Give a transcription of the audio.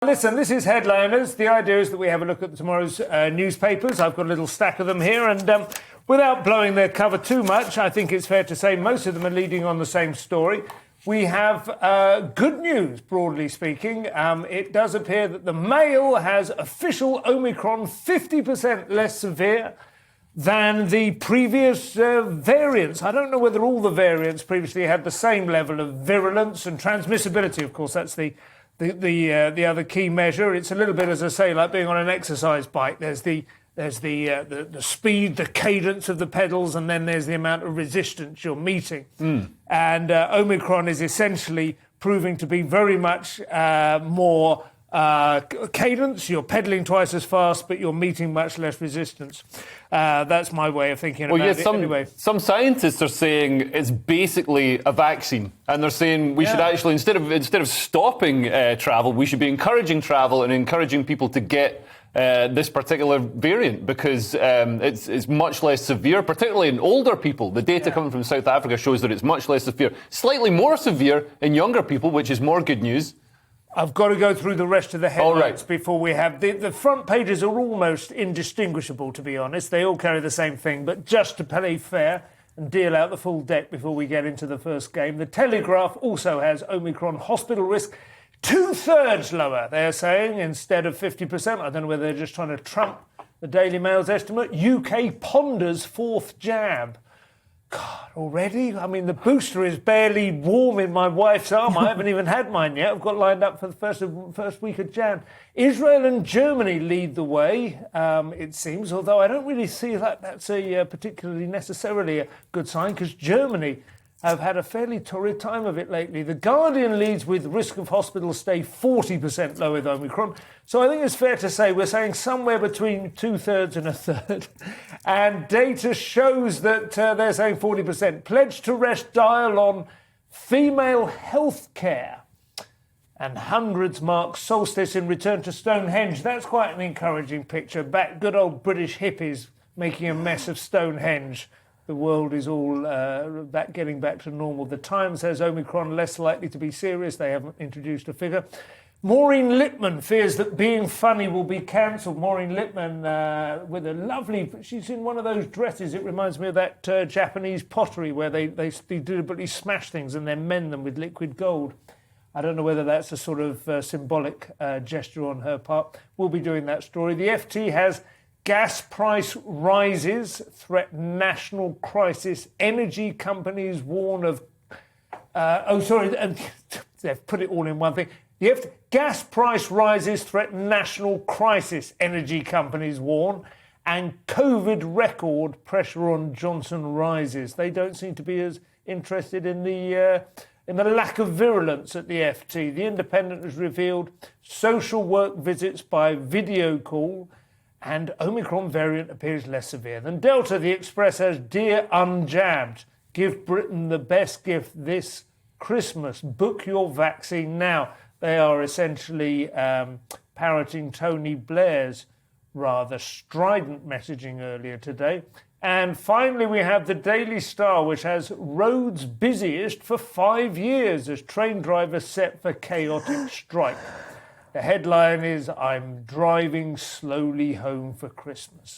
Listen, this is Headliners. The idea is that we have a look at tomorrow's newspapers. I've got a little stack of them here, and without blowing their cover too much, I think it's fair to say most of them are leading on the same story. We have good news, broadly speaking. It does appear that the Mail has official Omicron 50% less severe than the previous variants. I don't know whether all the variants previously had the same level of virulence and transmissibility. Of course, that's the other key measure. It's a little bit, as I say, like being on an exercise bike. There's the speed, the cadence of the pedals, and then there's the amount of resistance you're meeting. And Omicron is essentially proving to be very much more cadence. You're pedaling twice as fast, but you're meeting much less resistance. That's my way of thinking about it. Anyway, some scientists are saying it's basically a vaccine, and they're saying we should actually, instead of stopping travel, we should be encouraging travel and encouraging people to get this particular variant because it's much less severe, particularly in older people. The data coming from South Africa shows that it's much less severe, slightly more severe in younger people, which is more good news. I've got to go through the rest of the headlines before we have... The front pages are almost indistinguishable, to be honest. They all carry the same thing, but just to play fair and deal out the full deck before we get into the first game, the Telegraph also has Omicron hospital risk 2/3 lower, they're saying, instead of 50%. I don't know whether they're just trying to trump the Daily Mail's estimate. UK ponders fourth jab. God, already? I mean, the booster is barely warm in my wife's arm. I haven't even had mine yet. I've got lined up for the first week of Jan. Israel and Germany lead the way, it seems, although I don't really see that that's a particularly necessarily a good sign, because Germany have had a fairly torrid time of it lately. The Guardian leads with risk of hospital stay 40% lower with Omicron. So I think it's fair to say we're saying somewhere between 2/3 and 1/3. And data shows that they're saying 40%. Pledge to rest dial on female health care. And hundreds mark solstice in return to Stonehenge. That's quite an encouraging picture. Good old British hippies making a mess of Stonehenge. The world is all getting back to normal. The Times says Omicron less likely to be serious. They haven't introduced a figure. Maureen Lipman fears that Being Funny will be cancelled. Maureen Lipman with a lovely... She's in one of those dresses. It reminds me of that Japanese pottery where they deliberately smash things and then mend them with liquid gold. I don't know whether that's a sort of symbolic gesture on her part. We'll be doing that story. The FT has... Gas price rises threaten national crisis. Energy companies warn of... they've put it all in one thing. Gas price rises threaten national crisis, energy companies warn. And COVID record pressure on Johnson rises. They don't seem to be as interested in the lack of virulence at the FT. The Independent has revealed social work visits by video call. And Omicron variant appears less severe than Delta. The Express has, Dear Unjabbed, give Britain the best gift this Christmas. Book your vaccine now. They are essentially parroting Tony Blair's rather strident messaging earlier today. And finally, we have the Daily Star, which has roads busiest for 5 years as train drivers set for chaotic strike. The headline is, I'm driving slowly home for Christmas.